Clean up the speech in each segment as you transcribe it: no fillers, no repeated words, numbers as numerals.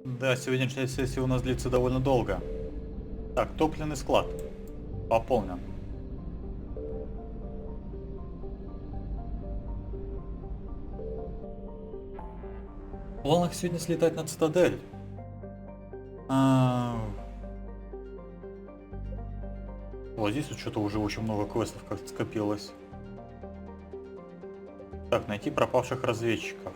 Да, сегодняшняя сессия у нас длится довольно долго. Так, топливный склад. Пополнен. В планах сегодня слетать на цитадель. А, Вот здесь вот что-то уже очень много квестов как-то скопилось. Так, найти пропавших разведчиков.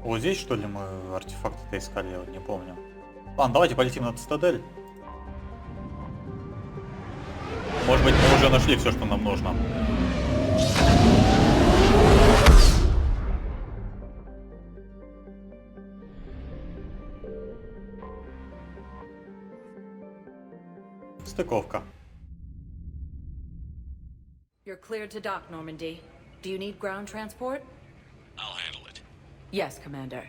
Вот здесь, что ли, мы артефакты-то искали, я вот не помню. Ладно, давайте полетим на цитадель. Может быть, мы уже нашли все, что нам нужно. Стыковка. You're cleared to dock, Normandy. Do you need ground transport? I'll handle it. Yes, Commander.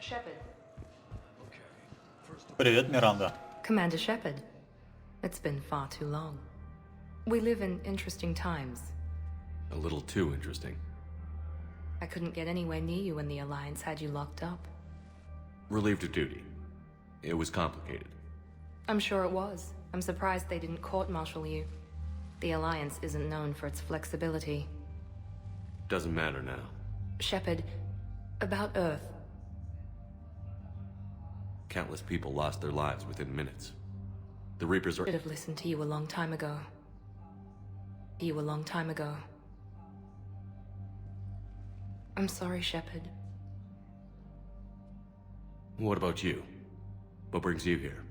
Shepard. Привет, Миранда. Commander Shepard. It's been far too long. We live in interesting times. A little too interesting. I couldn't get anywhere near you when the Alliance had you locked up. Relieved of duty. It was complicated. I'm sure it was. I'm surprised they didn't court-martial you. The Alliance isn't known for its flexibility. Doesn't matter now. Shepard, about Earth. Countless people lost their lives within minutes. The Reapers are... Should have listened to you a long time ago. You a long time ago. I'm sorry, Shepard. What about you? What brings you here?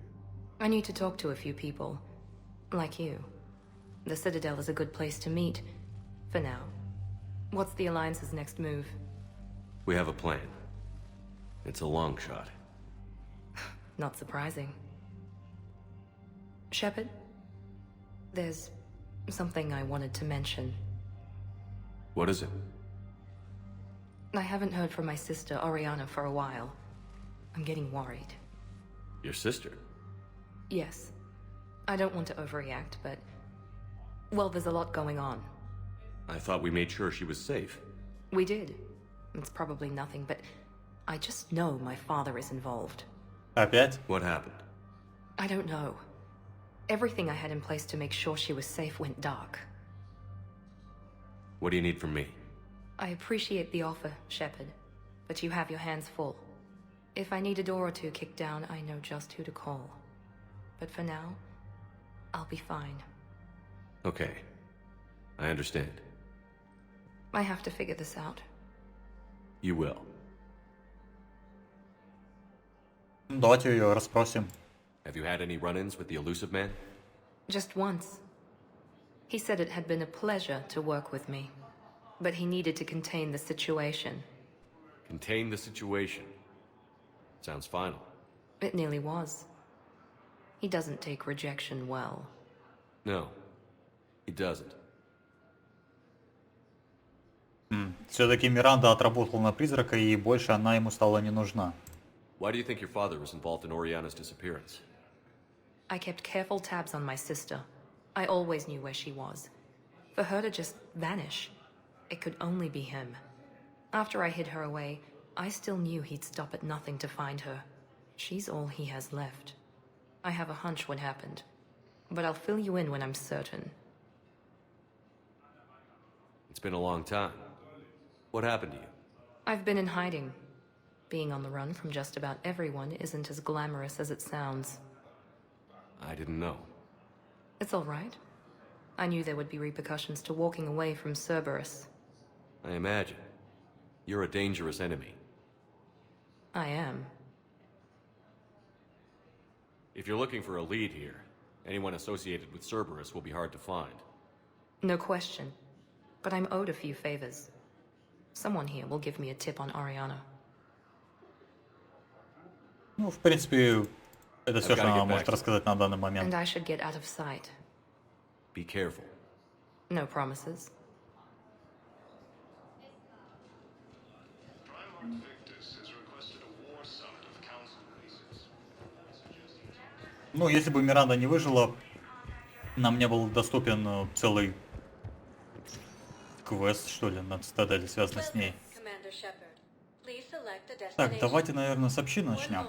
I need to talk to a few people. Like you. The Citadel is a good place to meet. For now. What's the Alliance's next move? We have a plan. It's a long shot. Not surprising. Shepard? There's something I wanted to mention. What is it? I haven't heard from my sister, Oriana, for a while. I'm getting worried. Your sister? Yes. I don't want to overreact, but... Well, there's a lot going on. I thought we made sure she was safe. We did. It's probably nothing, but... I just know my father is involved. Опять? What happened? I don't know. Everything I had in place to make sure she was safe went dark. What do you need from me? I appreciate the offer, Shepard, but you have your hands full. If I need a door or two kicked down, I know just who to call. But for now, I'll be fine. Okay. I understand. I have to figure this out. You will. Давайте ее расспросим. Have you had any run-ins with the elusive man? Just once. He said it had been a pleasure to work with me, but he needed to contain the situation. Contain the situation. Sounds final. It nearly was. He doesn't take rejection well. No, he doesn't. Все-таки Миранда отработала на призрака, и больше она ему стала не нужна. Why do you think your father was involved in Oriana's disappearance? I kept careful tabs on my sister. I always knew where she was. For her to just vanish, it could only be him. After I hid her away, I still knew he'd stop at nothing to find her. She's all he has left. I have a hunch what happened, but I'll fill you in when I'm certain. It's been a long time. What happened to you? I've been in hiding. Being on the run from just about everyone isn't as glamorous as it sounds. I didn't know. It's all right. I knew there would be repercussions to walking away from Cerberus. I imagine. You're a dangerous enemy. I am. If you're looking for a lead here, anyone associated with Cerberus will be hard to find. No question. But I'm owed a few favors. Someone here will give me a tip on Oriana. Ну, в принципе, это все, I've что gotta она get может back. рассказать на данный And момент. I should get out of sight. Be careful. No promises. Primarch Victus has requested a war summit of council races. Ну, если бы Миранда не выжила, нам не был доступен целый квест, что ли, на цитадели, связанный с ней. Так, давайте, наверное, с общины начнем.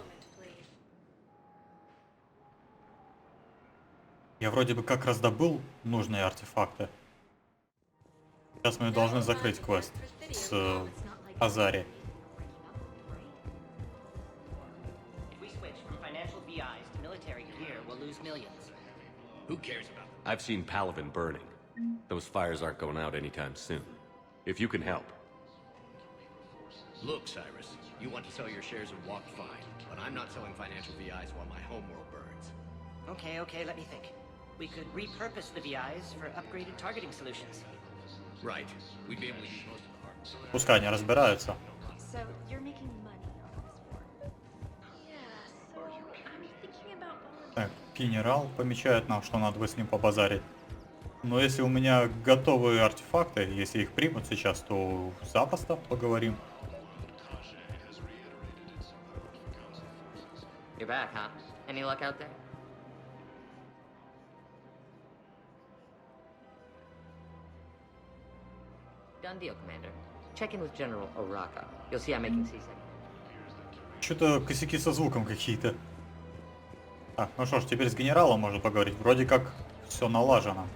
Я вроде бы как раздобыл нужные артефакты. Сейчас мы должны закрыть квест с Азари. I've seen Palaven burning. Those fires aren't going out anytime soon. If you can help. Look, Cyrus, you want to sell your shares and walk fine, but I'm not selling financial VIs while my homeworld burns. Okay, let me think. We could repurpose the VIs for upgraded targeting solutions. Right. We'd be able to use most of the hardware. Пускай они разбираются. So you're making money on this war? Yeah, so I'm thinking about Так, генерал помечает нам, что надо бы с ним побазарить. Но если у меня готовые артефакты, если их примут сейчас, то запросто поговорим. You're back, huh? Any luck out there? Done deal, Commander. Check in with General Oraka. You'll see I'm making seasick. Что-то косяки со звуком какие-то. Так, ну что ж, теперь с генералом можно поговорить. Вроде как все налажено.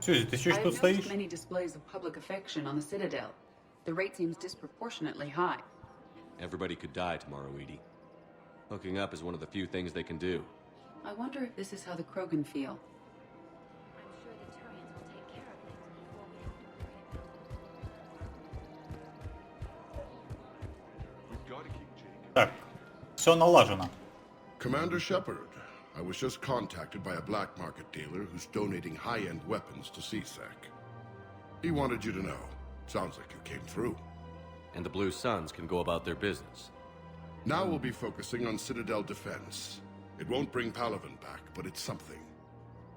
Сьюзи, ты чуть тут стоишь? Many displays of public affection on the Citadel. The rate seems disproportionately high. Everybody could die tomorrow, Edie. Hooking up is one of the few things they can do. I wonder if this is how the Krogan feel. I'm sure the Turians will take care of things before we have to worry about. Так, все налажено. Commander Shepard, I was just contacted by a black market dealer who's donating high-end weapons to CSEC. He wanted you to know. Sounds like you came through. And the Blue Suns can go about their business. Now we'll be focusing on Citadel defense. It won't bring Palaven back, but it's something.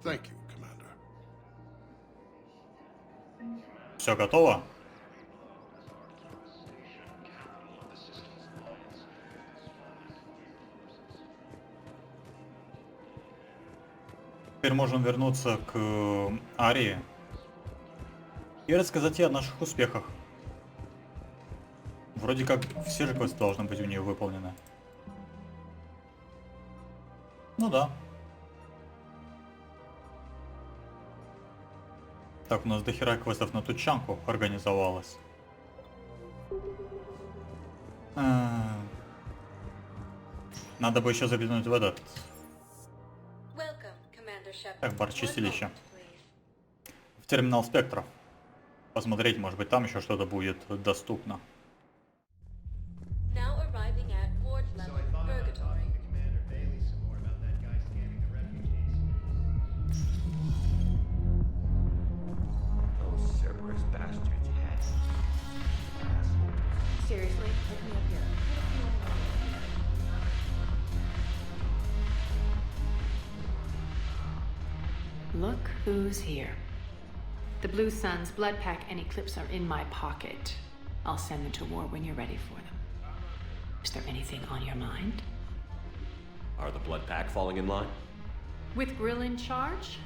Thank you, Commander. Все готово? Теперь можем вернуться к Арии и рассказать ей о наших успехах. Вроде как все же квесты должны быть у нее выполнены. Ну да. Так, у нас дохера квестов на тучанку организовалось. Надо бы еще заглянуть в этот. Так, бар чистилища. В терминал спектров. Посмотреть, может быть, там еще что-то будет доступно. Seriously, pick me up here. Look who's here. The Blue Suns, Blood Pack, and Eclipse are in my pocket. I'll send them to war when you're ready for them. Is there anything on your mind? Are the Blood Pack falling in line? With Grill in charge,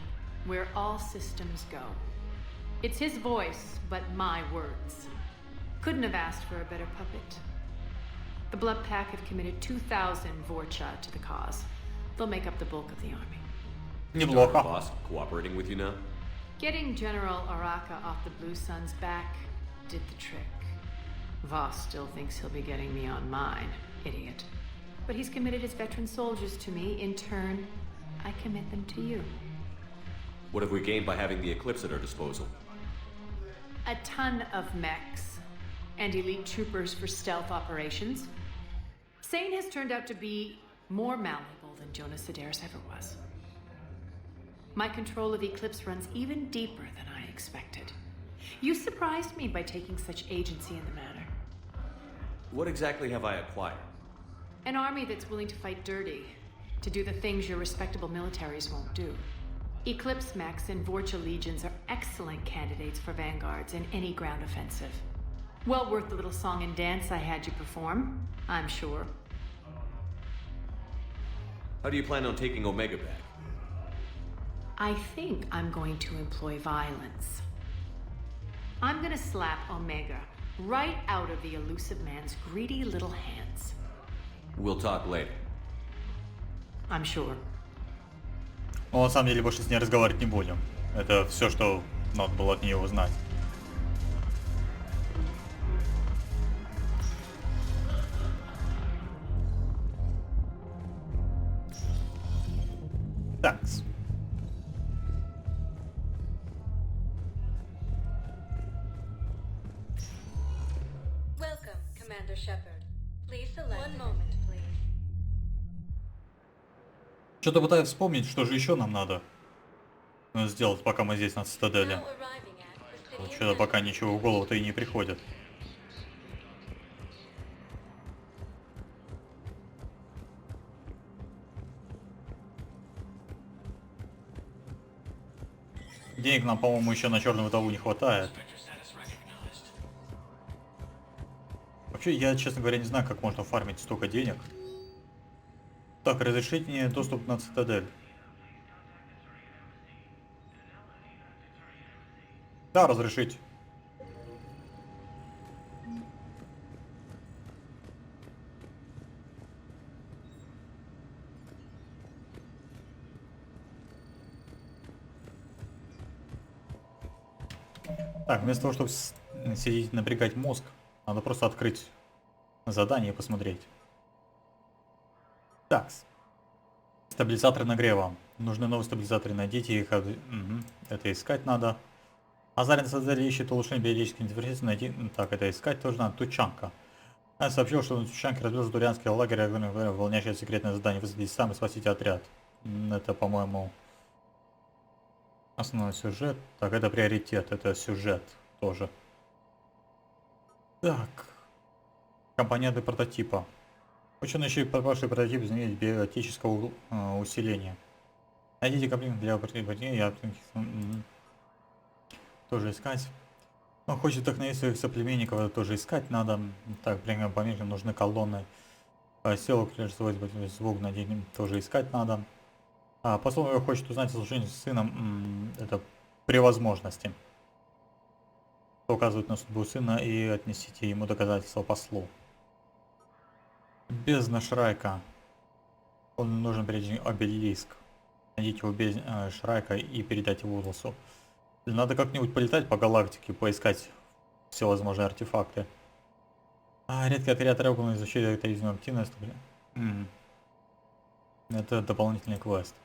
where all systems go. It's his voice, but my words. Couldn't have asked for a better puppet. The Blood Pack have committed 2,000 Vorcha to the cause. They'll make up the bulk of the army. Неплохо. Boss cooperating with you now? Getting General Araka off the Blue Suns' back did the trick. Voss still thinks he'll be getting me on mine, idiot. But he's committed his veteran soldiers to me. In turn, I commit them to you. What have we gained by having the Eclipse at our disposal? A ton of mechs and elite troopers for stealth operations. Sane has turned out to be more malleable than Jonas Sedaris ever was. My control of Eclipse runs even deeper than I expected. You surprised me by taking such agency in the matter. What exactly have I acquired? An army that's willing to fight dirty, to do the things your respectable militaries won't do. Eclipse mechs and Vorcha legions are excellent candidates for vanguards in any ground offensive. Well worth the little song and dance I had you perform, I'm sure. How do you plan on taking Omega back? I think I'm going to employ violence. I'm gonna slap Omega right out of the elusive man's greedy little hands. We'll talk later. I'm sure. Но на самом деле больше с ней разговаривать не будем. Это все, что надо было от нее узнать. Такс. Welcome, Commander Shepard. Please select. One moment, please. Что-то пытаюсь вспомнить, что же еще нам надо сделать, пока мы здесь на цитадели. Now arriving at Вот Presidium что-то пока ничего в голову-то и не приходит. Денег нам, по-моему, еще на черную вдову не хватает. Вообще, я, честно говоря, не знаю, как можно фармить столько денег. Так, разрешить мне доступ на цитадель. Да, разрешить. Так, вместо того, чтобы сидеть и напрягать мозг, надо просто открыть задание и посмотреть. Так. Стабилизаторы нагрева. Нужны новые стабилизаторы, найдите их. Это искать надо. Азарин создали ищет улучшение биологической интерфейса. Найти. Так, это искать тоже надо. Тучанка. Я сообщил, что на Тучанке разбил дурианский лагерь, выполняющий секретное задание. Высадитесь сам и спасите отряд. Это, по-моему, основной сюжет. Так, это приоритет. Это сюжет тоже. Так. Компоненты прототипа. Ученые ищут пропавший прототип изменить биотического усиления. Найдите комплект для прототипа. Тоже искать. Он хочет вдохновить своих соплеменников, это тоже искать надо. Так, примерно по мере нужны колонны. Селок, свой звук, надеюсь, тоже искать надо. Посол его хочет узнать о служении с сыном. Это при возможности. Указывает на судьбу сына и отнесите ему доказательства послу. Бездна Шрайка. Он нужен перейти обелиск. Найдите его без Шрайка и передать его Урлсу. Надо как-нибудь полетать по галактике, поискать все возможные артефакты. Редкий отряд Регула изучает активную активность. Это дополнительный квест.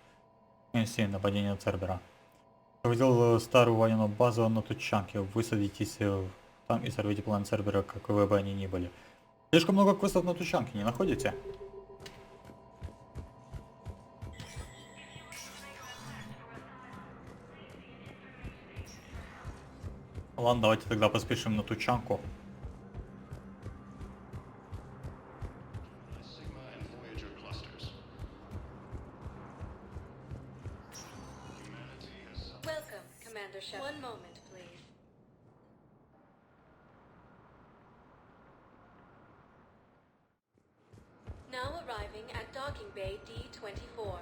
7. Нападение на Цербера. Увидел старую военную базу на Тучанке. Высадитесь там и сорвите план Цербера, какой бы они ни были. Слишком много квестов на Тучанке, не находите? Ладно, давайте тогда поспешим на Тучанку. Welcome, Commander Shepard. One moment, please. Now arriving at Docking Bay D-24.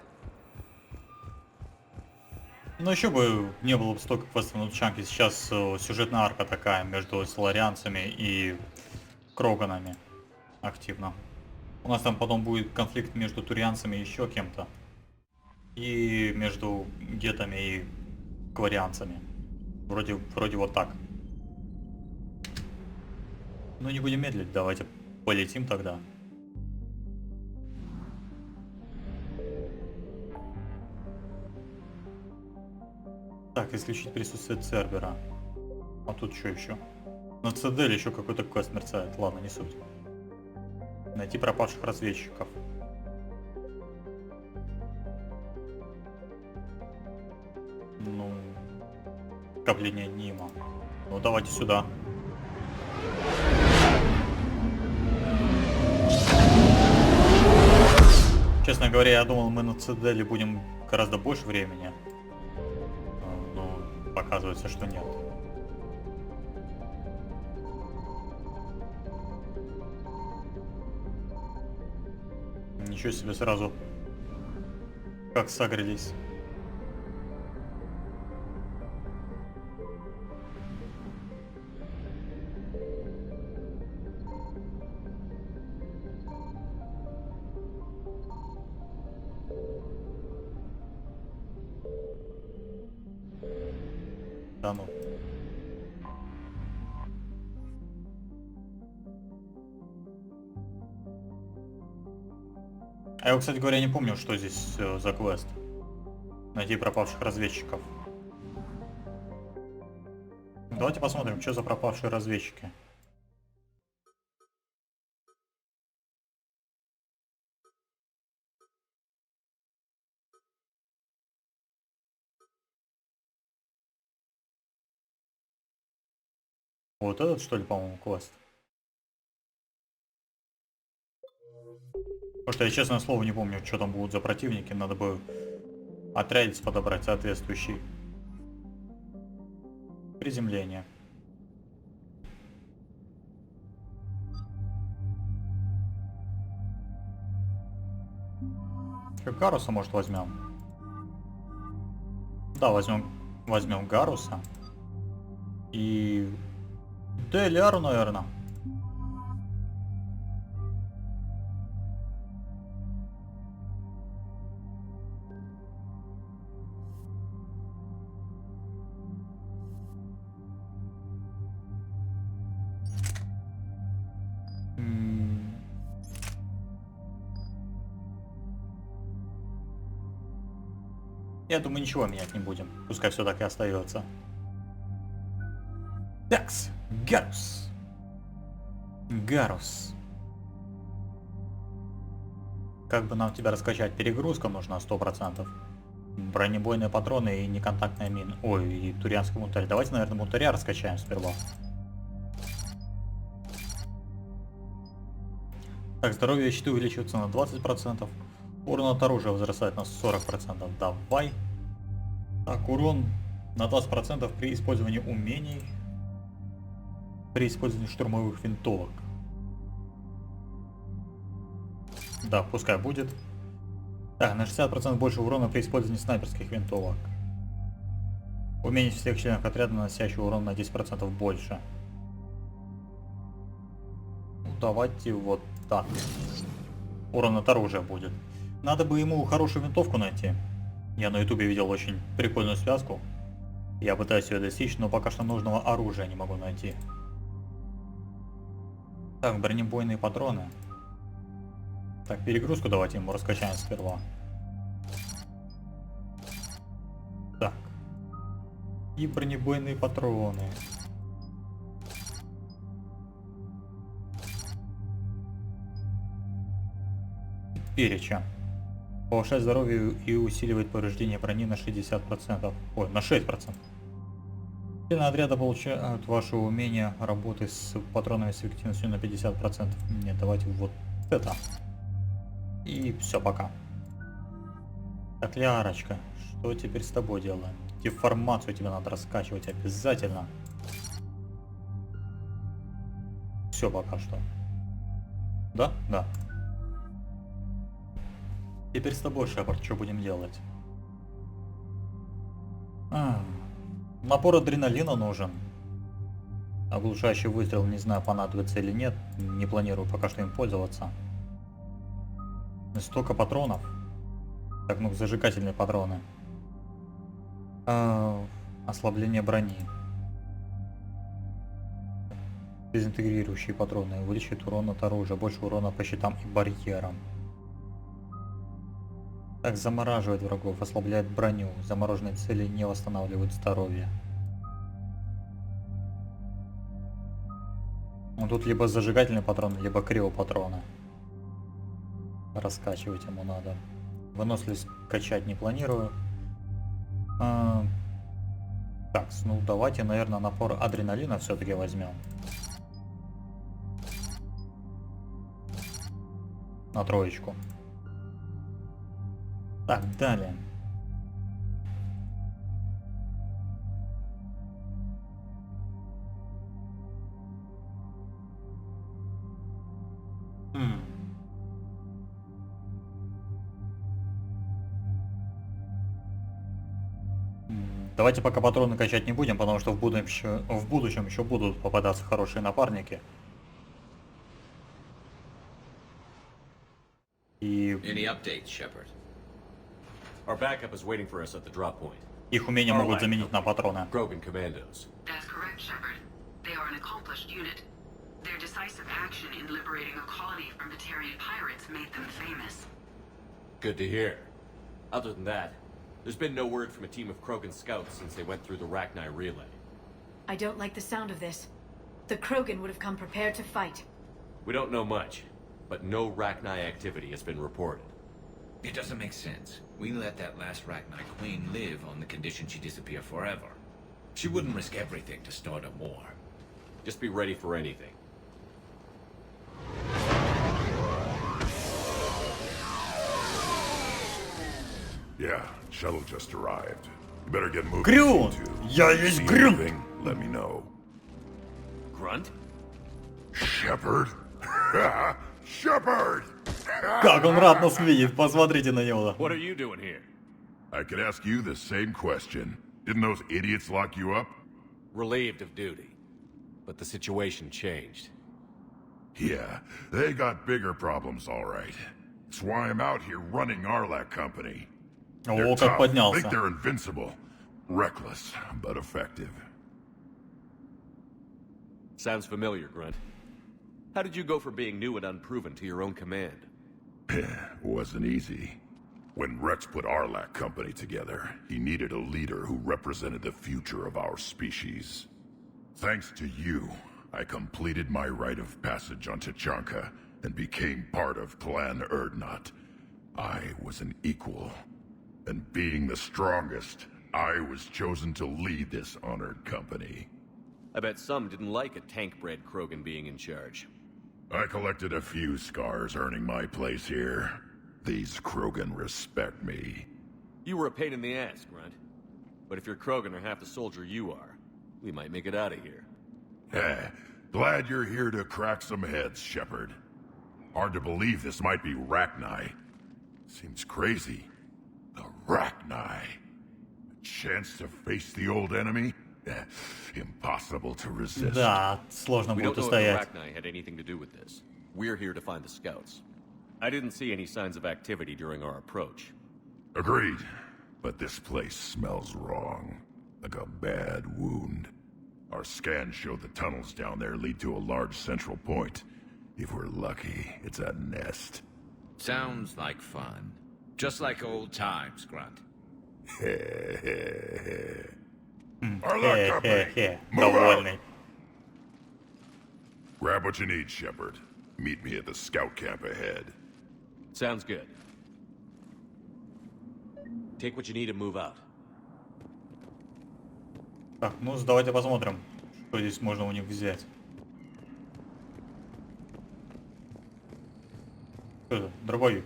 Ну еще бы не было бы столько квестов на Тучанке. Сейчас сюжетная арка такая между соларианцами и кроганами активно. У нас там потом будет конфликт между турианцами и еще кем-то. И между гетами и кварианцами. Вроде вот так. Ну не будем медлить, давайте полетим тогда. Так, исключить присутствие Цербера. А тут что еще? На цитадели еще какой-то квест мерцает. Ладно, не суть. Найти пропавших разведчиков. Ну... Скопление Нима. Ну давайте сюда. Честно говоря, я думал, мы на цитадели будем гораздо больше времени. Но оказывается, что нет. Ничего себе, сразу Как согрелись. Да ну. А я, кстати говоря, не помню, что здесь за квест. Найти пропавших разведчиков. Давайте посмотрим, что за пропавшие разведчики. Вот этот, что ли, по-моему, квест? Потому что я, честное слово, не помню, что там будут за противники. Надо бы отрядец подобрать соответствующий. Приземление. Как Гаруса, может, возьмем? Да, возьмем Гаруса. И... Деляру, наверное. Я думаю, ничего менять не будем. Пускай все так и остается. Такс, Гарус. Гарус. Как бы нам тебя раскачать? Перегрузка нужна 100%. Бронебойные патроны и неконтактная мина. Ой, и турианский мунтарь. Давайте, наверное, мунтаря раскачаем сперва. Так, здоровье и щиты увеличиваются на 20%. Урон от оружия возрастает на 40%. Давай. Так, урон на 20% при использовании умений. При использовании штурмовых винтовок. Да, пускай будет. Так, на 60% больше урона при использовании снайперских винтовок. Умение всех членов отряда, наносящего урон на 10% больше. Ну, давайте вот так. Урон от оружия будет. Надо бы ему хорошую винтовку найти. Я на ютубе видел очень прикольную связку. Я пытаюсь ее достичь, но пока что нужного оружия не могу найти. Так, бронебойные патроны. Так, перегрузку давайте ему раскачаем сперва. Так. И бронебойные патроны. Переча. Повышает здоровье и усиливает повреждение брони на 60%. Ой, на 6%. Члены отряда получают ваше умение работы с патронами с эффективностью на 50%. Нет, давайте вот это. И все, пока. Так, Лярочка, что теперь с тобой делаем? Деформацию тебе надо раскачивать обязательно. Все пока что. Да? Да. Теперь с тобой, Шепард, что будем делать? Напор адреналина нужен. Оглушающий выстрел, не знаю, понадобится или нет. Не планирую пока что им пользоваться. Столько патронов. Так, ну, зажигательные патроны. Ослабление брони. Дезинтегрирующие патроны. Увеличивает урон от оружия. Больше урона по щитам и барьерам. Так, замораживает врагов. Ослабляет броню. Замороженные цели не восстанавливают здоровье. Ну, тут либо зажигательные патроны, либо криопатроны. Раскачивать ему надо. Выносливость качать не планирую. Так, ну давайте, наверное, напор адреналина все-таки возьмем. На троечку. Так, далее. Давайте пока патроны качать не будем, потому что в будущем еще будут попадаться хорошие напарники. И Any updates, Shepard? Our backup is waiting for us at the drop point. их умения могут заменить на патроны. Krogan Commandos. That's correct, Shepard. They are an accomplished unit. Their decisive action in liberating a colony from Batarian pirates made them famous. Good to hear. Other than that, there's been no word from a team of Krogan scouts since they went through the Rachni relay. I don't like the sound of this. The Krogan would have come prepared to fight. We don't know much, but no Rachni activity has been reported. It doesn't make sense. We let that last Rachni Queen live on the condition she disappear forever. She wouldn't risk everything to start a war. Just be ready for anything. Yeah, shuttle just arrived. You better get moving. Грюнт! C2. Я есть See Грюнт! anything, let me know. Grunt? Shepard? Shepard! Как он рад нас видеть, посмотрите на него. What are you doing here? I could ask you the same question. Didn't those idiots lock you up? Relieved of duty. But the situation changed. Yeah, they got bigger problems, all right. That's why I'm out here running Arlac Company. They're О, как tough, поднялся. think they're invincible. Reckless, but effective. Sounds familiar, Grunt. How did you go from being new and unproven to your own command? Wasn't easy. When Rex put Arlac Company together, he needed a leader who represented the future of our species. Thanks to you, I completed my rite of passage on Tachanka and became part of Clan Erdnot. I was an equal, and being the strongest, I was chosen to lead this honored company. I bet some didn't like a tank-bred Krogan being in charge. I collected a few scars earning my place here. These Krogan respect me. You were a pain in the ass, Grunt. But if your Krogan are half the soldier you are, we might make it out of here. Glad you're here to crack some heads, Shepard. Hard to believe this might be Rachni. Seems crazy. The Rachni. A chance to face the old enemy? Impossible to resist. Да, сложно We будет don't know if устоять. the Rachni had anything to do with this. We're here to find the scouts. I didn't see any signs of activity during our approach. Agreed. But this place smells wrong. Like a bad wound. Our scans show the tunnels down there lead to a large central point. If we're lucky, it's a nest. Sounds like fun. Just like old times, Grunt. Arlac Company! Хе-хе-хе, Move out! довольный. Grab what you need, Shepard. Meet me at the scout camp ahead. Sounds good. Take what you need and move out. Так, ну давайте посмотрим, что здесь можно у них взять. Что это? Дробовик.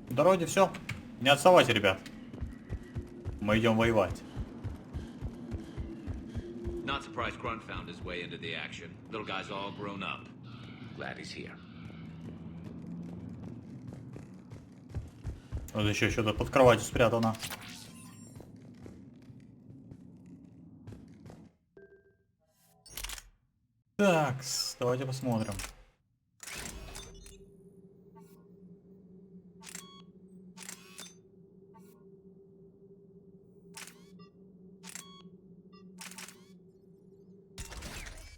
В дороге все. Не отставайте, ребят. Мы идем воевать. Not surprised Grunt found his way into the action. Little guy's all grown up. Glad he's here. Вот еще что-то под кроватью спрятано. Так, давайте посмотрим.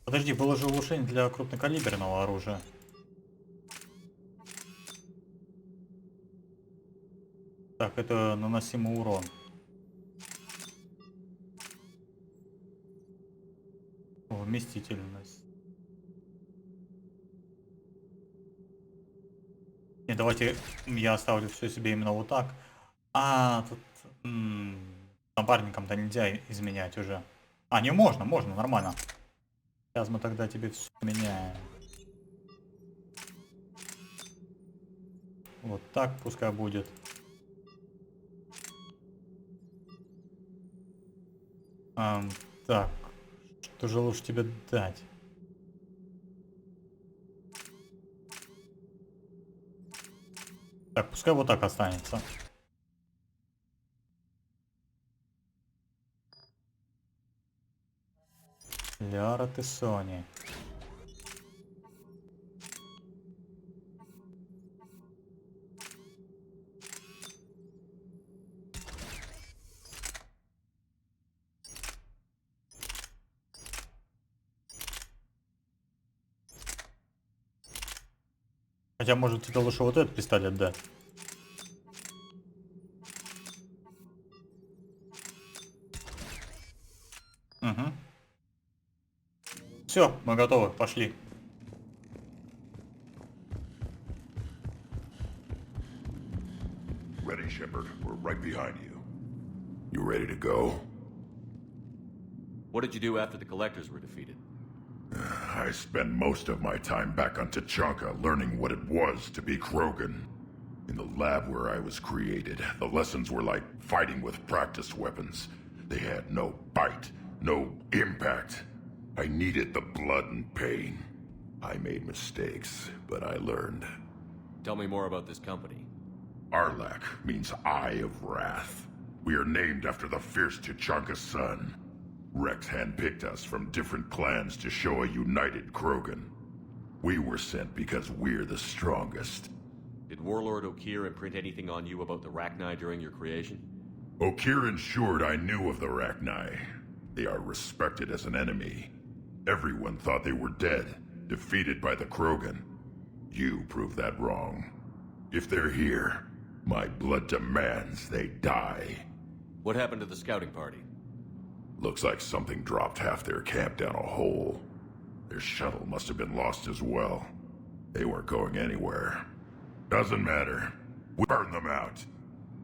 Подожди, было же улучшение для крупнокалиберного оружия. Так, это наносимый урон. Вместительность. Не, давайте я оставлю все себе именно вот так. А, тут напарникам-то нельзя изменять уже. А, не можно, нормально. Сейчас мы тогда тебе все меняем. Вот так пускай будет. Так, что же лучше тебе дать? Так, пускай вот так останется. Ляра ты Сони. Хотя, может, тебе лучше вот этот пистолет дать. Угу. Все, мы готовы, пошли. Ready, Shepard. We're right behind you. You ready to go? What did you do after the Collectors were defeated? I spent most of my time back on Tachanka learning what it was to be Krogan. In the lab where I was created, the lessons were like fighting with practice weapons. They had no bite, no impact. I needed the blood and pain. I made mistakes, but I learned. Tell me more about this company. Arlak means Eye of Wrath. We are named after the fierce Tachanka's son. Rex handpicked us from different clans to show a united Krogan. We were sent because we're the strongest. Did Warlord Okir imprint anything on you about the Rachni during your creation? Okir ensured I knew of the Rachni. They are respected as an enemy. Everyone thought they were dead, defeated by the Krogan. You proved that wrong. If they're here, my blood demands they die. What happened to the scouting party? Looks like something dropped half their camp down a hole. Their shuttle must have been lost as well. They weren't going anywhere. Doesn't matter. We burn them out.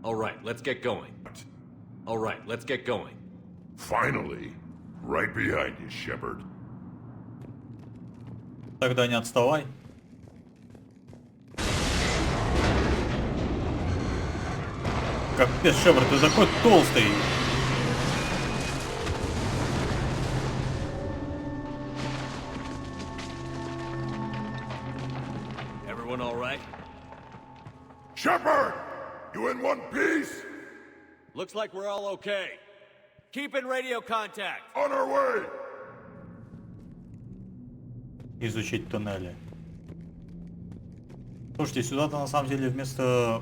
All right, let's get going. All right, let's get going. Finally. Right behind you, Shepard. Тогда не отставай. Капец, Шепард, ты такой толстый. Everyone all right? Shepard! You in one piece? Looks like we're all okay. Keep in radio contact. On our way! Изучить туннели. Слушайте, сюда-то на самом деле вместо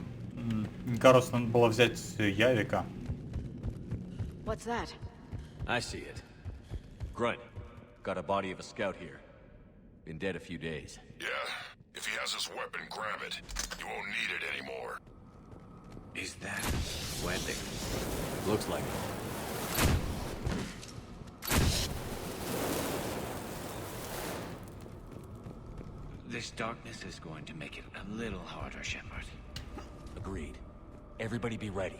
Никароса надо было взять Явика. What's that? I see it. Grunt, got a body of a scout here. Been dead a few days. Yeah. If he has his weapon, grab it. You won't need it anymore. Is that webbing? Looks like it. This darkness is going to make it a little harder, Shepard. Agreed. Everybody be ready.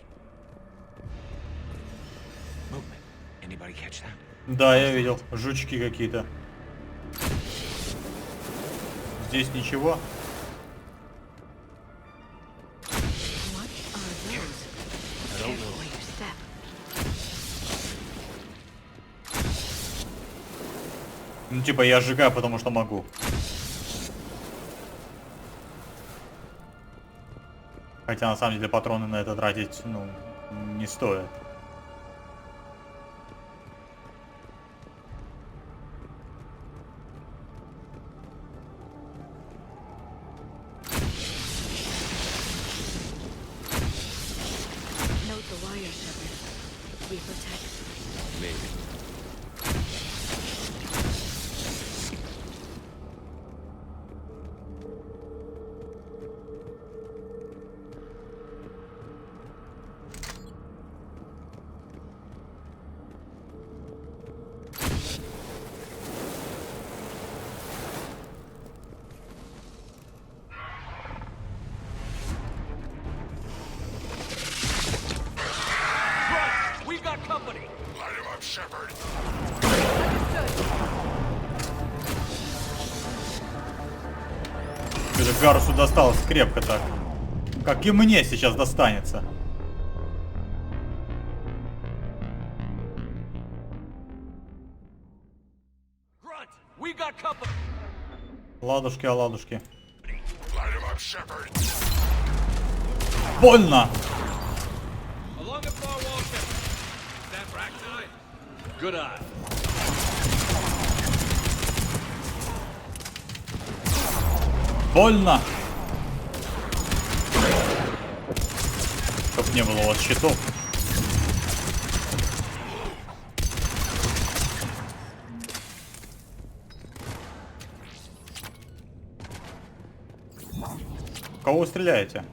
Movement. Anybody catch that? Да, я видел. Жучки какие-то. Здесь ничего. What are those? I don't know. Careful where you step. Ну типа я сжигаю, потому что могу. Хотя на самом деле патроны на это тратить, ну, не стоит. Note the wire, Shepard. We protect. Maybe. We've got company! Light him up, Shepard. Это Гарусу досталось крепко так. Как и мне сейчас достанется. Ладушки, оладушки. Больно! Good eye. Больно! Чтоб не было у вас щитов. Кого вы стреляете?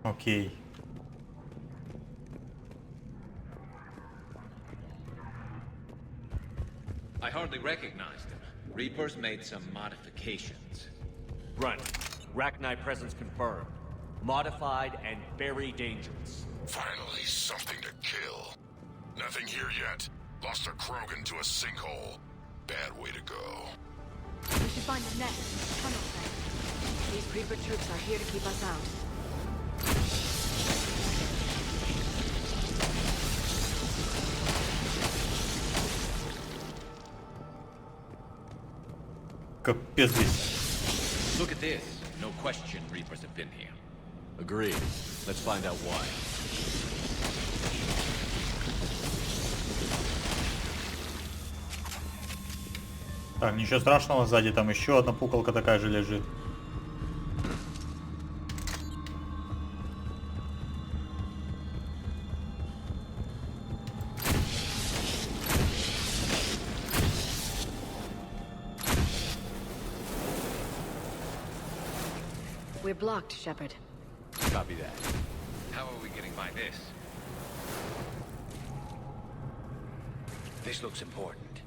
Окей. I hardly recognized him. Reapers made some modifications. Run. Rachni presence confirmed. Modified and very dangerous. Finally, something to kill. Nothing here yet. Lost a Krogan to a sinkhole. Bad way to go. We should find the next tunnel thing. These Reaper troops are here to keep us out. Капец здесь. Look at this. No question Reapers have been here. Agreed. Let's find out why. Так, ничего страшного, сзади там еще одна пуколка такая же лежит. We're blocked, Shepard. Copy that. How are we getting by this? This looks important.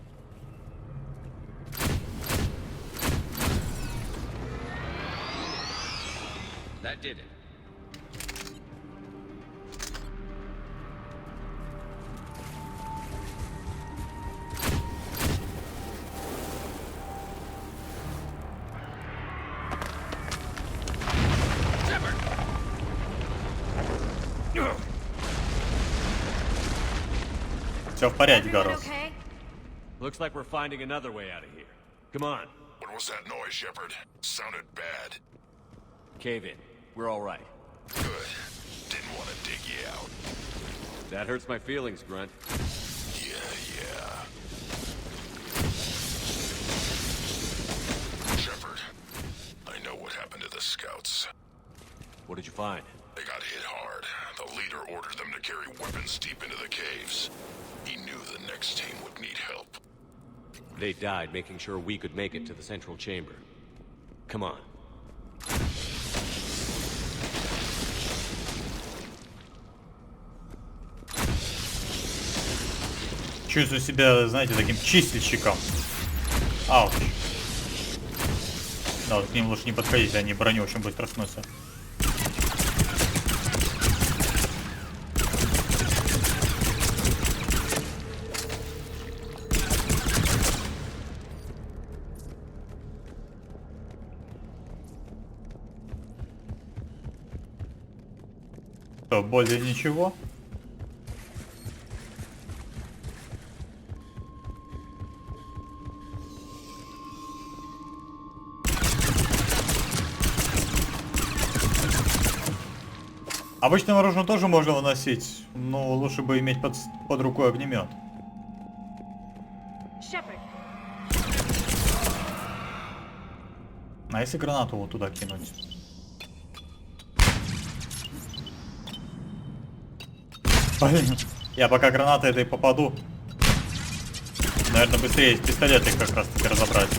That did it. Все в порядке, Гарос. Looks like we're finding another way out of here. Come on. What was that noise, Shepard? Sounded bad. Cave in. We're all right. Good. Didn't want to dig you out. That hurts my feelings, Grunt. Yeah. Shepard, I know what happened to the scouts. What did you find? They got hit hard. The leader ordered them to carry weapons deep into the caves. He knew the next team would need help. They died making sure we could make it to the central chamber. Come on. Чувствую себя, знаете, таким чистильщиком. Ауч. Да, вот к ним лучше не подходить, они броню очень быстро сносят. Что, более ничего? Обычным оружием тоже можно выносить, но лучше бы иметь под рукой огнемет. А если гранату вот туда кинуть? Блин, я пока гранатой этой попаду, наверное, быстрее из пистолета их как раз таки разобрать.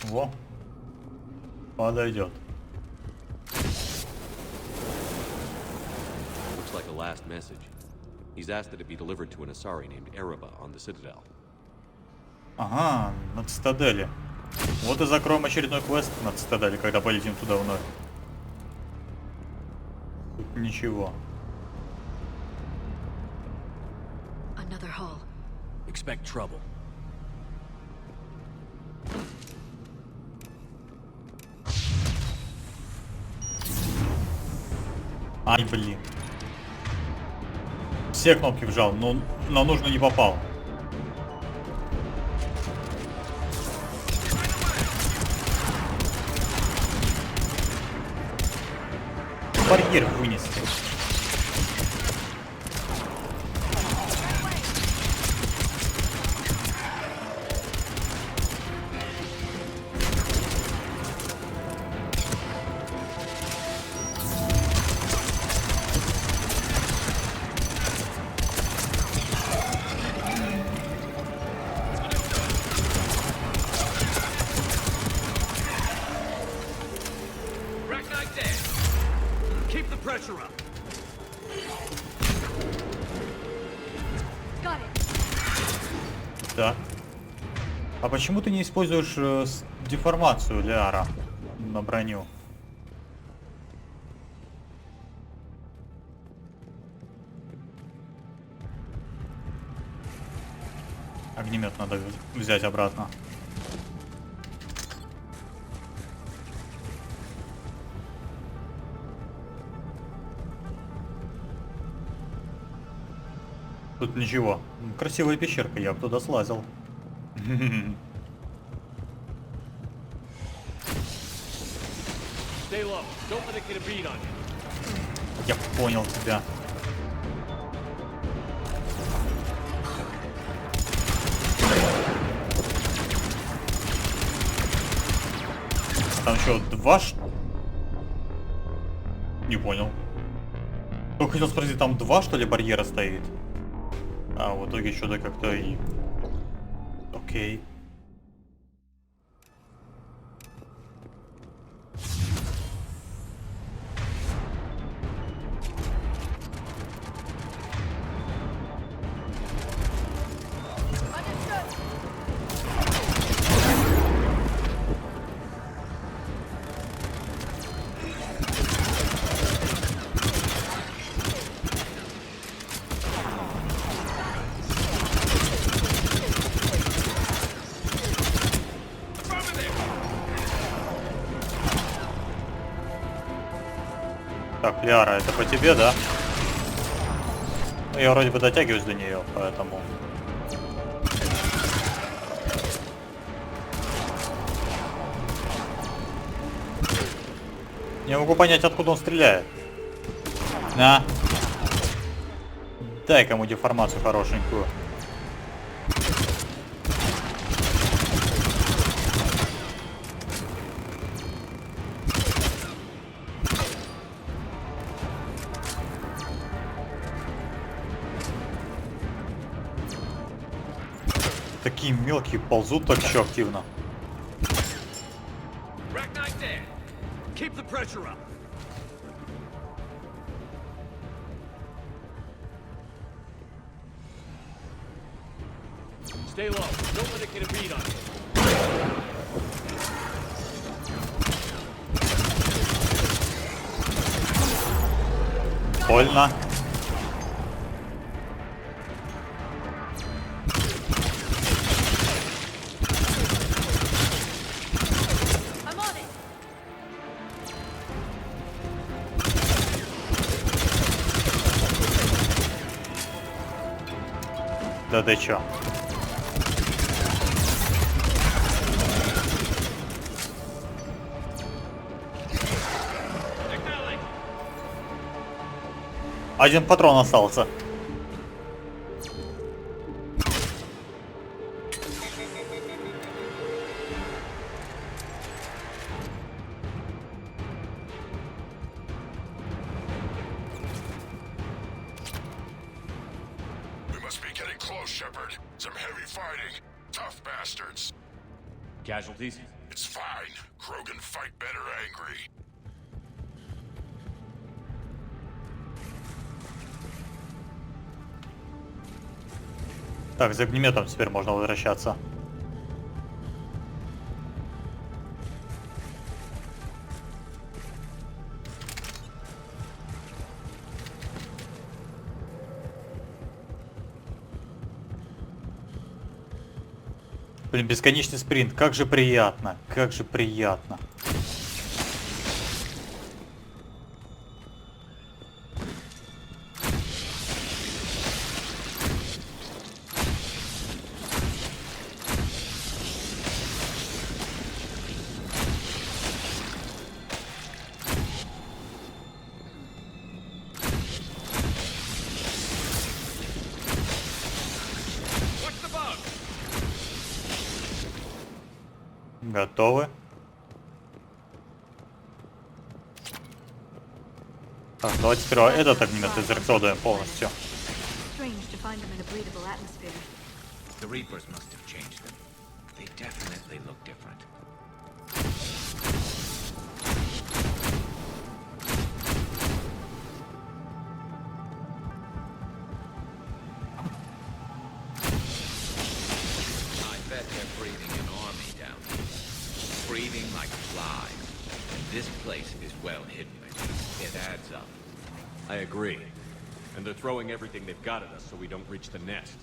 Во, подойдет. Looks like a last message. He's asked that it be delivered to an Asari named Erebba on the Citadel. Ага, на цитадели. Вот и закроем очередной квест на цитадели, когда полетим туда вновь. Тут ничего. Another hull. Expect trouble. Ай, блин. Все кнопки вжал, но на нужно не попал. Барьер вынести. Keep the pressure up. Got it. Так. А почему ты не используешь деформацию Лиара на броню? Огнемет надо взять обратно. Тут ничего. Красивая пещерка, я бы туда слазил. Stay low. Don't let it get a beat on you. Я понял тебя. Там что, два Не понял. Только хотел спросить, там два, что ли, барьера стоит? А в итоге что-то как-то и... Окей. Так, Лиара, это по тебе, да? Я вроде бы дотягиваюсь до нее, поэтому... Не могу понять, откуда он стреляет. На. Дай кому деформацию хорошенькую. Такие мелкие ползут так еще активно. Keep the pressure up. Stay low. Don't let it get a beat on you. Больно. Да ты чё? Один патрон остался. Casualties? It's fine. Krogan fight better angry. Так, за огнеметом теперь можно возвращаться. Блин, бесконечный спринт, как же приятно, как же приятно. Готовы? Так, давайте сперва этот огнемет израсходуем полностью. Strange to find them in a breathable atmosphere. The Reapers must have changed them. They definitely look different. I bet they're breathing an army down here. Breathing like flies. And this place is well hidden. It adds up. I agree. And they're throwing everything they've got at us so we don't reach the nest.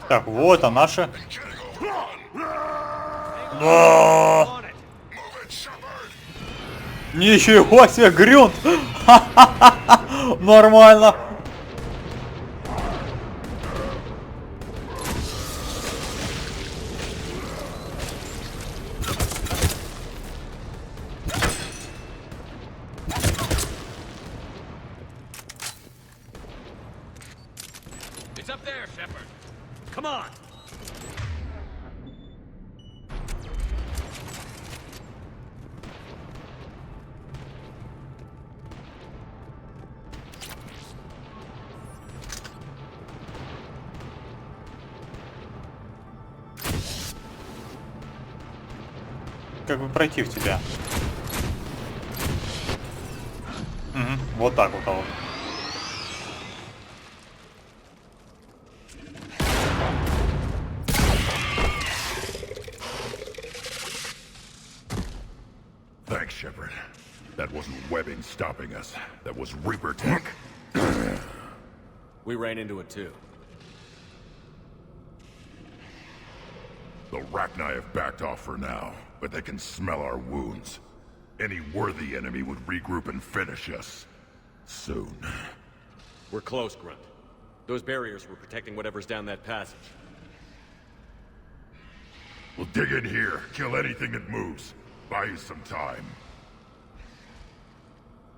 Так, вот она наша. Да! Ничего себе, Грюнт! Нормально. It's up there, Shepard. Come on. Как бы пройти в тебя. Угу, вот так вот. Вот. Thanks, Shepard. That wasn't webbing stopping us. That was Reaper tech. We ran into it too. The Rachni have backed off for now, but they can smell our wounds. Any worthy enemy would regroup and finish us. Soon. We're close, Grunt. Those barriers were protecting whatever's down that passage. We'll dig in here, kill anything that moves. Buy you some time.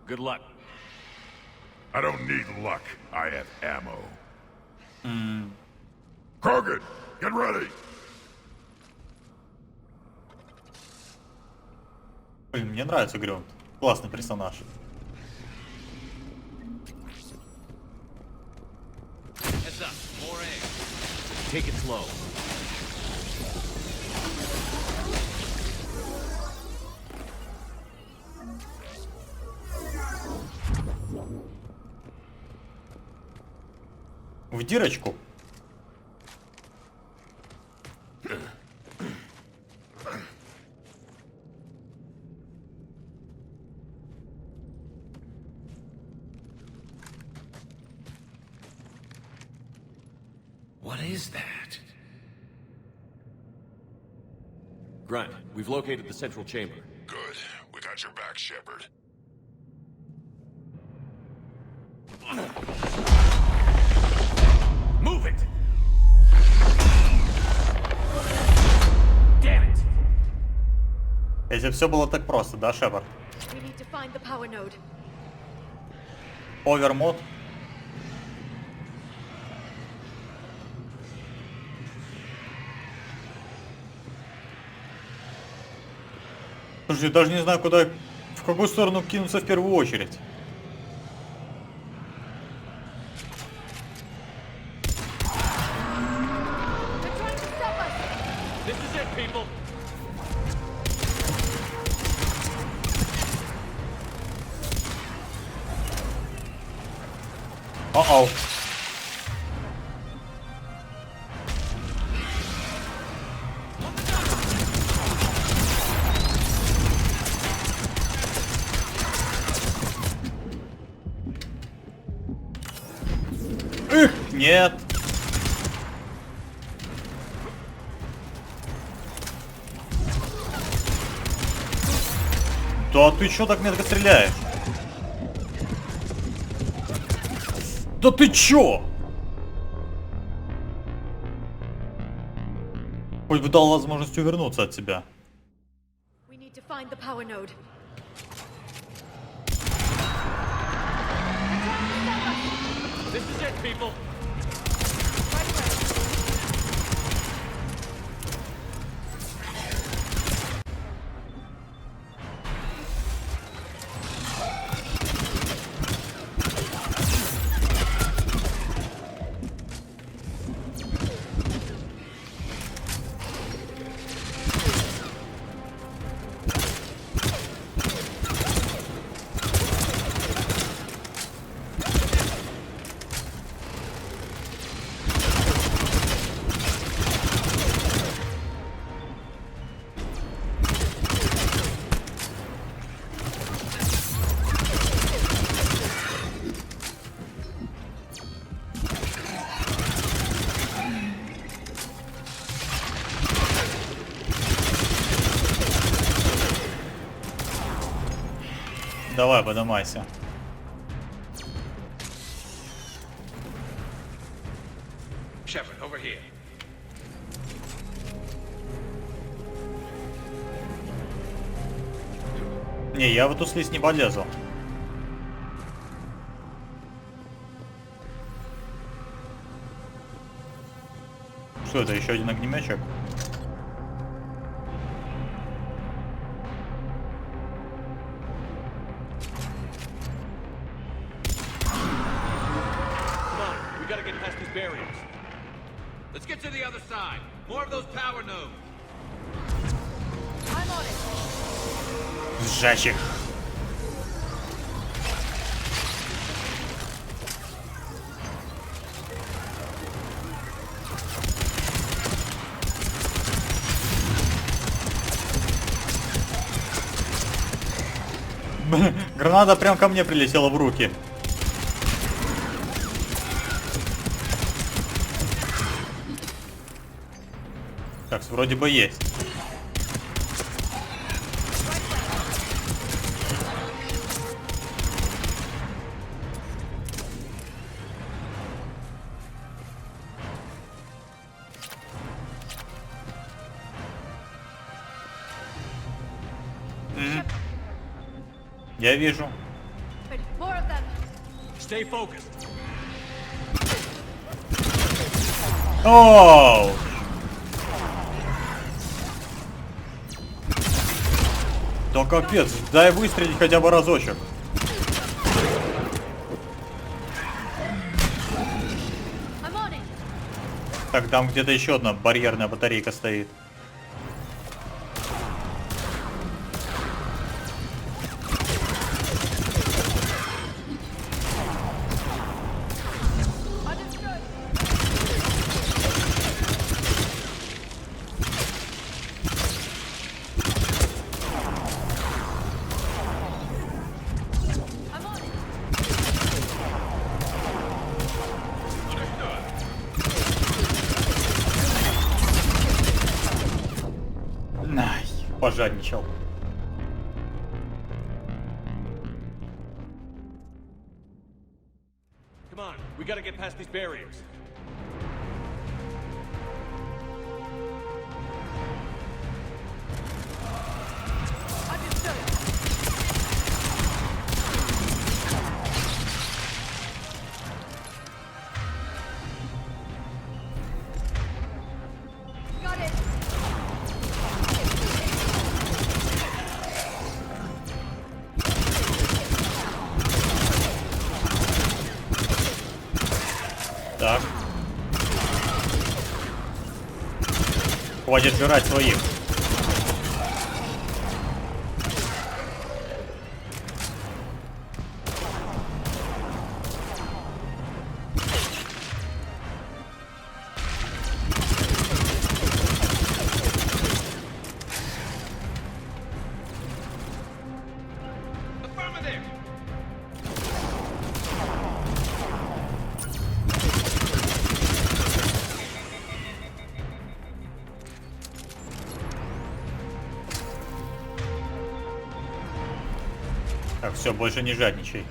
Good luck. I don't need luck. I have ammo. Krogan, get ready! Блин, мне нравится Грюнт. Классный персонаж. Heads up, more eggs. Take it slow. В дырочку. What is that? Grunt, we've located the central chamber. Good. We got your back, Shepard. Move it! Damn it! Если все было так просто, да, Шепард? We need to find the power node. Овермод. Слушай, я даже не знаю, куда, в какую сторону кинуться в первую очередь. О-оу. Эх, нет. Да ты чё так метко стреляешь? Да ты чё? Хоть бы дал возможность увернуться от тебя. We need to find the power node. This is it, people. Давай, подымайся. Shepard, over here. Не, я в эту слизь не полезу. Что это, еще один огнеметчик? Let's get to the other side. More of those power nodes. I'm on it. Сжечь их. Граната прям ко мне прилетела в руки. Так, вроде бы есть. Я вижу. More of them. Stay focused. Оу! Да капец, дай выстрелить хотя бы разочек. I'm on it. Так, там где-то еще одна барьерная батарейка стоит. Най, пожадничал. Come on, we gotta get past these barriers. Got it. Так. Хватит жрать своих. Так, все, больше не жадничай.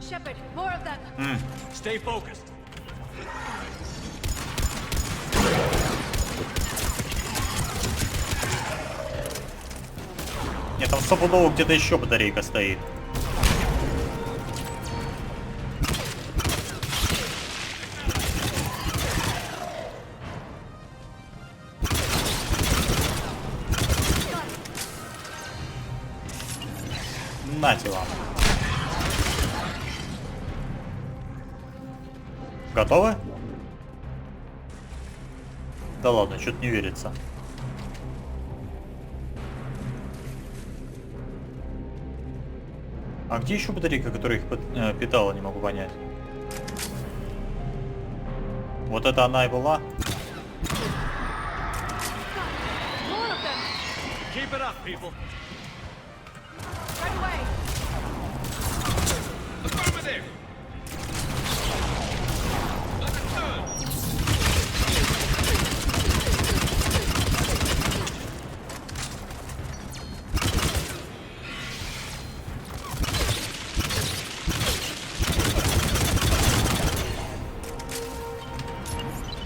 Shepard, more of them. Stay focused. Нет, там стопудово где-то еще батарейка стоит. Нате вам. Готовы? Да ладно, что-то не верится. А где еще батарейка, которая их питала, не могу понять. Вот это она и была. Keep it up, people. Right away. Affirmative.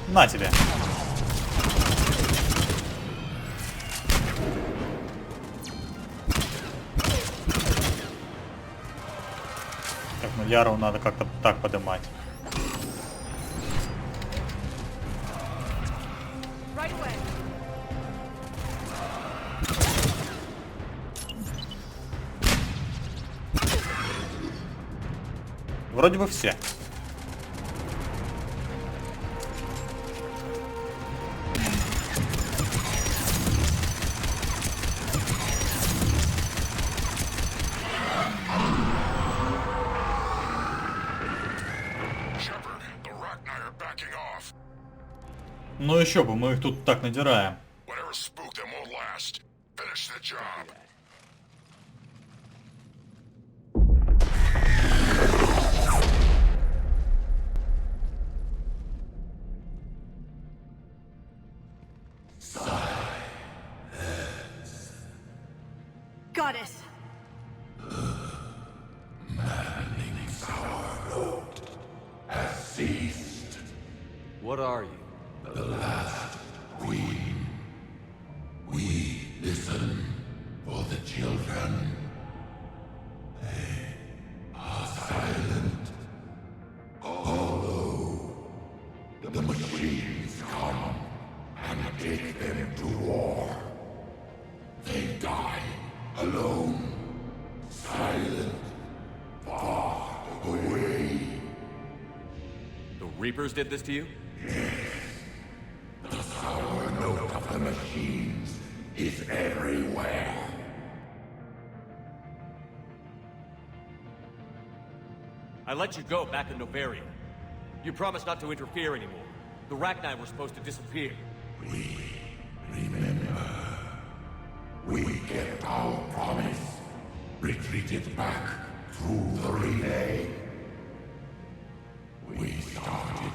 На тебе. Так, ну Ляру надо как-то так поднимать. Right away. Вроде бы все. Ну еще бы, мы их тут так надираем. Goddess. What are you? The last queen. We listen for the children. They are silent. Although the machines come and take them to war, they die alone, silent, far away. The Reapers did this to you? The sour note of the machines is everywhere. I let you go back in Novaria. You promised not to interfere anymore. The Rachni were supposed to disappear. We remember. We kept our promise. Retreated back through the relay. We started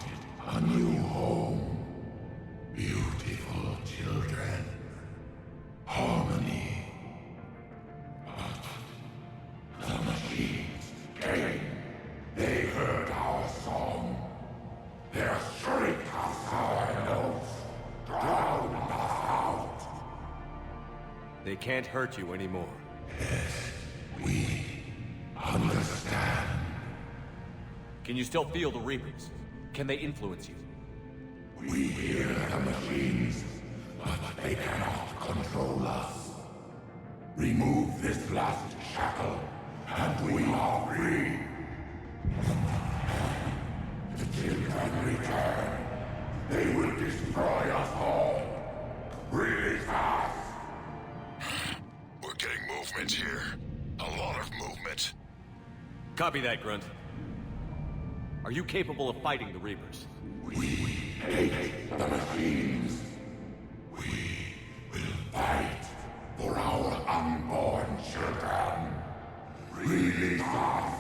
a new home. Beautiful children. Harmony. But the machines came. They heard our song. Their shriek of sour notes drowned us out. They can't hurt you anymore. Yes, we understand. Can you still feel the Reapers? Can they influence you? We hear the machines, but they cannot control us. Remove this last shackle, and we are free. The children return. They will destroy us all. Release us! We're getting movement here. A lot of movement. Copy that, Grunt. Are you capable of fighting the Reapers? We hate the machines. We will fight for our unborn children. Release us.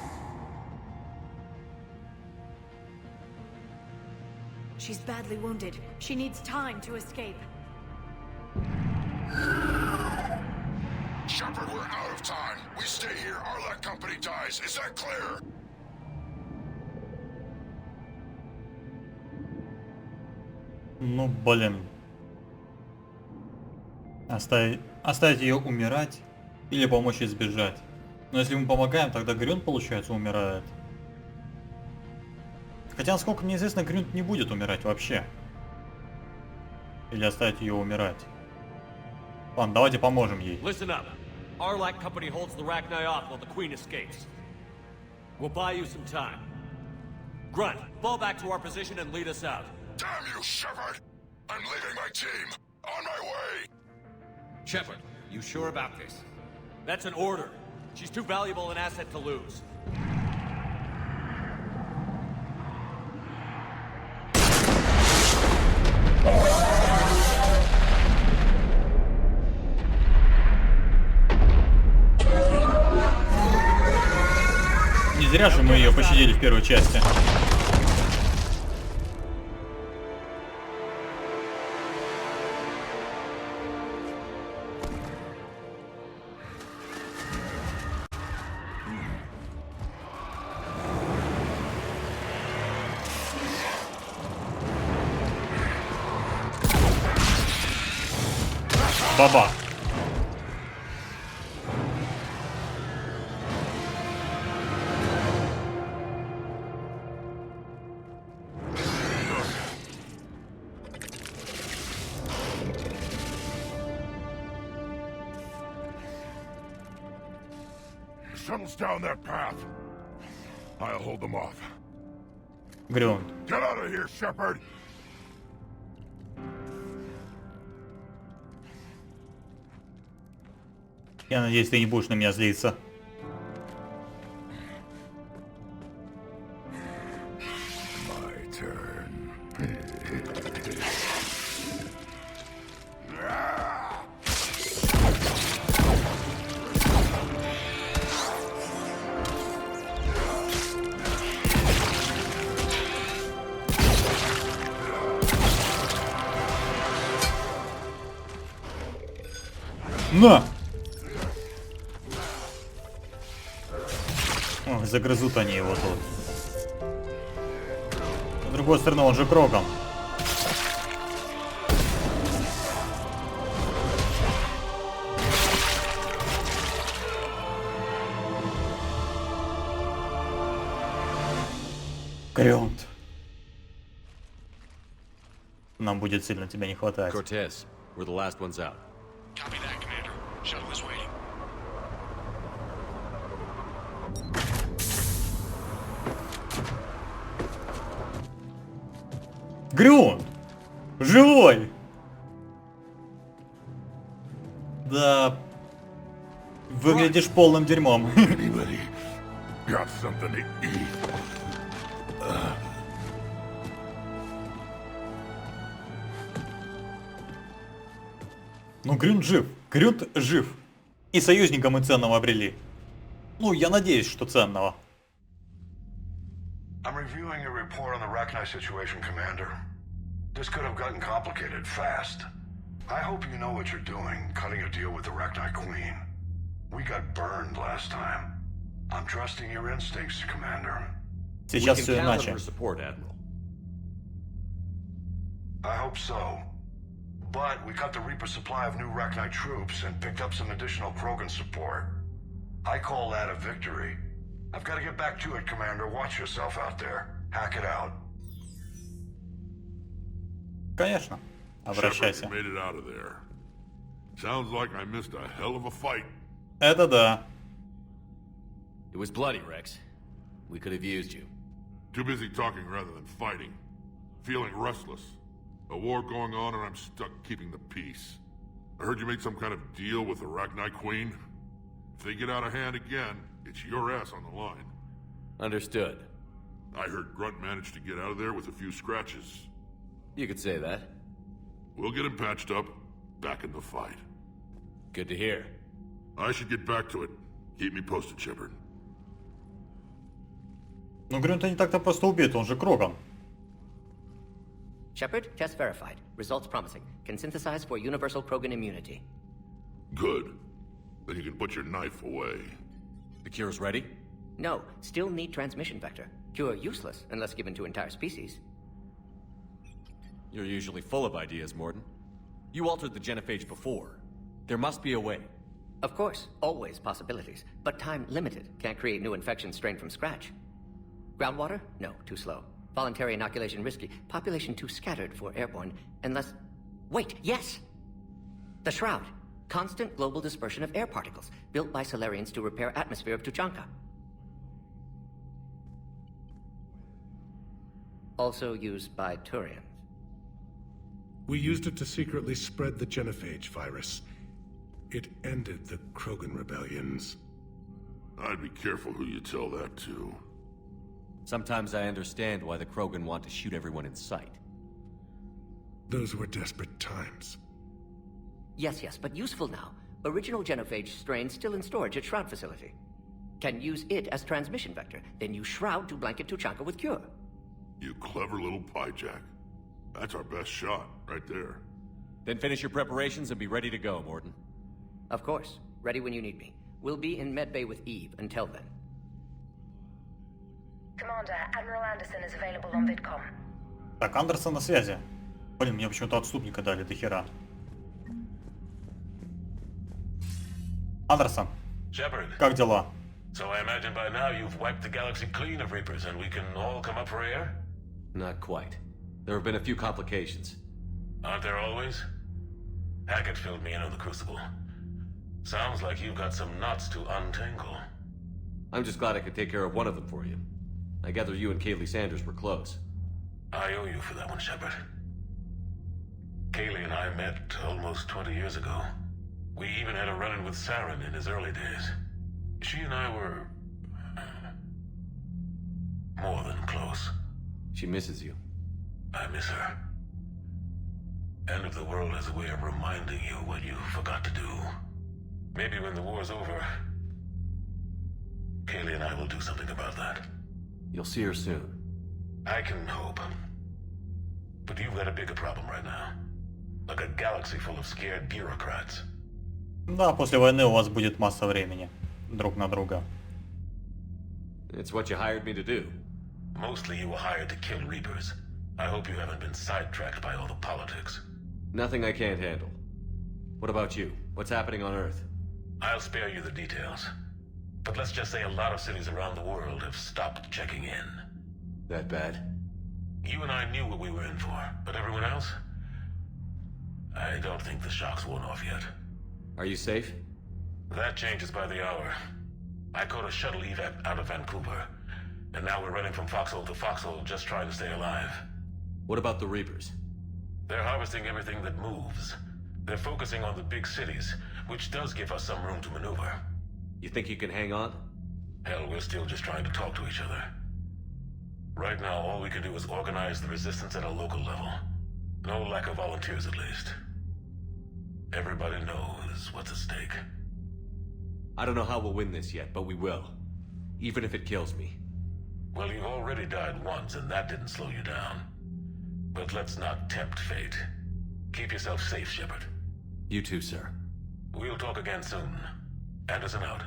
She's badly wounded. She needs time to escape. Shepard, we're out of time. We stay here, Arlac Company dies. Is that clear? Ну, блин. Оставить ее умирать или помочь ей сбежать. Но если мы помогаем, тогда Грюнт, получается, умирает. Хотя, насколько мне известно, Грюнт не будет умирать вообще. Или оставить ее умирать. Ладно, давайте поможем ей. Listen up. Arlac Company holds the Rachni off while the Queen escapes. We'll buy you some time. Grunt, fall back to our position and lead us out. Damn you, Shepard! I'm leaving my team. On my way! Shepard, you sure about this? That's an order. She's too valuable an asset to lose. Не зря же мы ее пощадили в первой части. Баба. Shuttle's down that path. I'll hold them off. Грюнт. Get out of here, Shepard! Я надеюсь, ты не будешь на меня злиться. My turn. На! Ох, загрызут они его тут. С другой стороны, он же Кроган. Грюнт. Нам будет сильно тебя не хватать. Cortez, we're the last ones out. Copy that, Commander. Shuttle is waiting. Грюнт! Живой! Да... Выглядишь полным дерьмом. Anybody got something to eat? Ну, Грюнт жив. Грюнт жив. И союзника мы ценного обрели. Ну, я надеюсь, что ценного. I'm reviewing your report on the Rachni situation, Commander. This could have gotten complicated fast. I hope you know what you're doing, cutting a deal with the Rachni Queen. We got burned last time. I'm trusting your instincts, Commander. Сейчас все иначе. Support, Admiral. I hope so. But we cut the Reaper supply of new Rachni troops and picked up some additional Krogan support. I call that a victory. I've got to get back to it, Commander. Watch yourself out there. Hack it out. Конечно. Обращайся. Shepard, you made it out of there. Sounds like I missed a hell of a fight. Это да. It was bloody, Rex. We could have used you. Too busy talking rather than fighting. Feeling restless. A war going on and I'm stuck keeping the peace. I heard you made some kind of deal with the Rachni Queen. If they get out of hand again, it's your ass on the line. Understood. I heard Grunt managed to get out of there with a few scratches. You could say that. We'll get him patched up, back in the fight. Good to hear. I should get back to it. Keep me posted, Shepard. Ну, Грюнта не так-то просто убит, он же Кроган. Shepard, test verified. Results promising. Can synthesize for universal Krogan immunity. Good. Then you can put your knife away. The cure's ready? No, still need transmission vector. Cure useless unless given to entire species. You're usually full of ideas, Morden. You altered the genophage before. There must be a way. Of course, always possibilities, but time limited. Can't create new infection strain from scratch. Groundwater? No, too slow. Voluntary inoculation risky. Population too scattered for airborne, unless... Wait, yes! The Shroud. Constant global dispersion of air particles, built by Solarians to repair atmosphere of Tuchanka. Also used by Turians. We used it to secretly spread the genophage virus. It ended the Krogan rebellions. I'd be careful who you tell that to. Sometimes I understand why the Krogan want to shoot everyone in sight. Those were desperate times. Yes, but useful now. Original genophage strain still in storage at Shroud facility. Can use it as transmission vector, then use Shroud to blanket Tuchanka with cure. You clever little piejack. That's our best shot, right there. Then finish your preparations and be ready to go, Morden. Of course. Ready when you need me. We'll be in medbay with Eve until then. Commander, Admiral Anderson is available on VidCom. Так, Андерсон на связи. Блин, мне почему-то отступника дали до хера. Андерсон. Shepard. Как дела? So I imagine by now you've wiped the galaxy clean of Reapers and we can all come up for air? Not quite. There have been a few complications. Aren't there always? Hackett filled me in on the Crucible. Sounds like you've got some knots to untangle. I'm just glad I could take care of one of them for you. I gather you and Kaylee Sanders were close. I owe you for that one, Shepard. Kaylee and I met almost 20 years ago. We even had a run-in with Saren in his early days. She and I were... more than close. She misses you. I miss her. End of the world has a way of reminding you what you forgot to do. Maybe when the war's over, Kaylee and I will do something about that. You'll see her soon. I can hope. But you've got a bigger problem right now. Like a galaxy full of scared bureaucrats. Да, после войны у вас будет масса времени друг на друга. It's what you hired me to do. Mostly you were hired to kill Reapers. I hope you haven't been sidetracked by all the politics. Nothing I can't handle. What about you? What's happening on Earth? I'll spare you the details. But let's just say a lot of cities around the world have stopped checking in. That bad? You and I knew what we were in for, but everyone else? I don't think the shock's worn off yet. Are you safe? That changes by the hour. I caught a shuttle evac out of Vancouver, and now we're running from foxhole to foxhole just trying to stay alive. What about the Reapers? They're harvesting everything that moves. They're focusing on the big cities, which does give us some room to maneuver. You think you can hang on? Hell, we're still just trying to talk to each other. Right now, all we can do is organize the resistance at a local level. No lack of volunteers, at least. Everybody knows what's at stake. I don't know how we'll win this yet, but we will. Even if it kills me. Well, you've already died once, and that didn't slow you down. But let's not tempt fate. Keep yourself safe, Shepard. You too, sir. We'll talk again soon. Anderson out.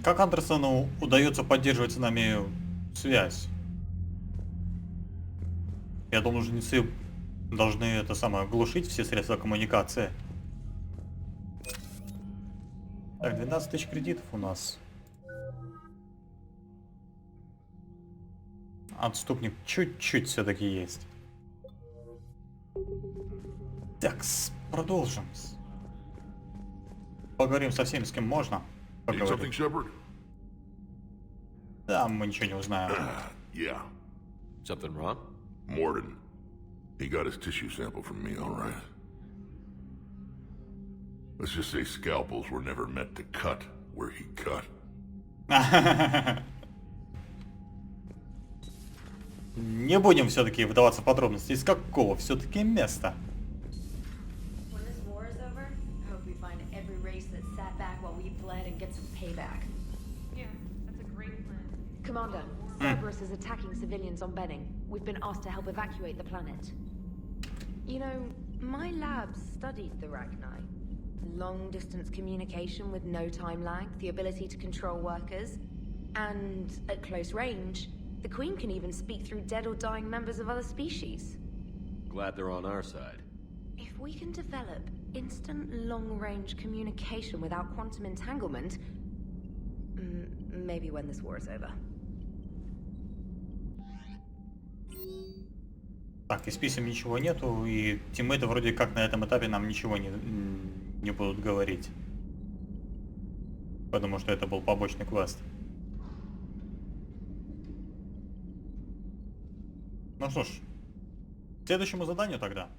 Как Андерсону удается поддерживать с нами связь? Я думаю, жнецы должны это самое глушить все средства коммуникации. Так, 12 тысяч кредитов у нас. Отступник чуть-чуть все-таки есть. Так, продолжим. Поговорим со всеми, с кем можно. Поговорим. Да, мы ничего не узнаем. Yeah. Something wrong? Morden. He got his tissue sample from me, all right. Let's just say scalpels were never meant to cut where he cut. Не будем все-таки вдаваться в подробности. Из какого все-таки места? When this war is over, I hope we find every race that sat back while we bled and get some payback. Yeah, that's a great plan. Commander, Cerberus is attacking civilians on Benning. We've been asked to help evacuate the planet. You know, my lab studied the Rachni. Long-distance communication with no time lag, the ability to control workers, and at close range, the Queen can even speak through dead or dying members of other species. Glad they're on our side. If we can develop instant long-range communication without quantum entanglement, maybe when this war is over. Так, из писем ничего нету, и тиммейты вроде как на этом этапе нам ничего не будут говорить. Потому что это был побочный квест. Ну что ж, к следующему заданию тогда.